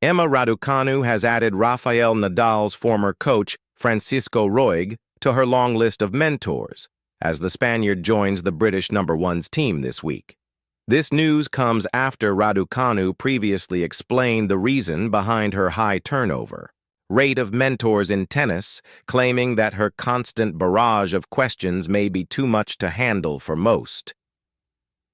Raducanu has added Rafael Nadal's former coach, Francisco Roig, to her long list of mentors, as the Spaniard joins the British #1's team this week. This news comes after Raducanu previously explained the reason behind her high turnover rate of mentors in tennis, claiming that her constant barrage of questions may be too much to handle for most.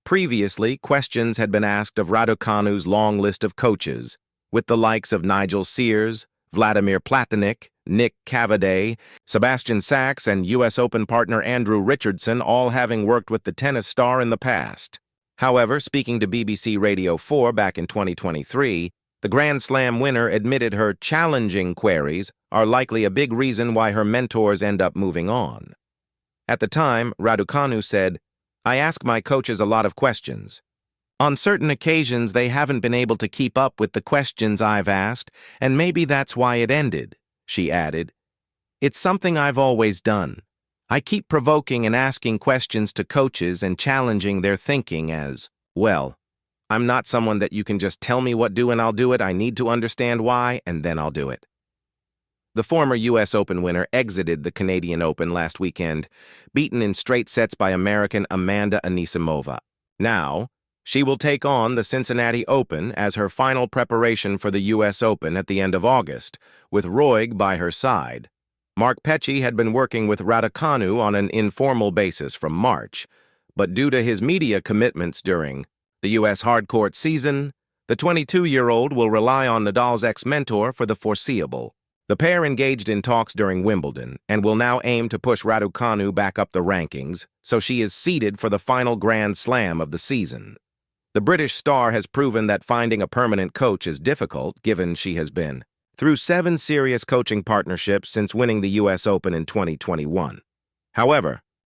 Previously, questions had been asked of Raducanu's long list of coaches, with the likes of Nigel Sears, Vladimir Platonik, Nick Cavaday, Sebastian Sachs, and U.S. Open partner Andrew Richardson all having worked with the tennis star in the past. However, speaking to BBC Radio 4 back in 2023, the Grand Slam winner admitted her challenging queries are likely a big reason why her mentors end up moving on. At the time, Raducanu said, "I ask my coaches a lot of questions. On certain occasions, they haven't been able to keep up with the questions I've asked, and maybe that's why it ended," she added. "It's something I've always done. I keep provoking and asking questions to coaches and challenging their thinking as, well, I'm not someone that you can just tell me what to do and I'll do it. I need to understand why, and then I'll do it." The former U.S. Open winner exited the Canadian Open last weekend, beaten in straight sets by American Amanda Anisimova. Now, she will take on the Cincinnati Open as her final preparation for the U.S. Open at the end of August, with Roig by her side. Mark Petchey had been working with Raducanu on an informal basis from March, but due to his media commitments during the U.S. hardcourt season, the 22-year-old will rely on Nadal's ex-mentor for the foreseeable. The pair engaged in talks during Wimbledon and will now aim to push Raducanu back up the rankings, so she is seeded for the final Grand Slam of the season. The British star has proven that finding a permanent coach is difficult, given she has been through 7 serious coaching partnerships since winning the U.S. Open in 2021. However,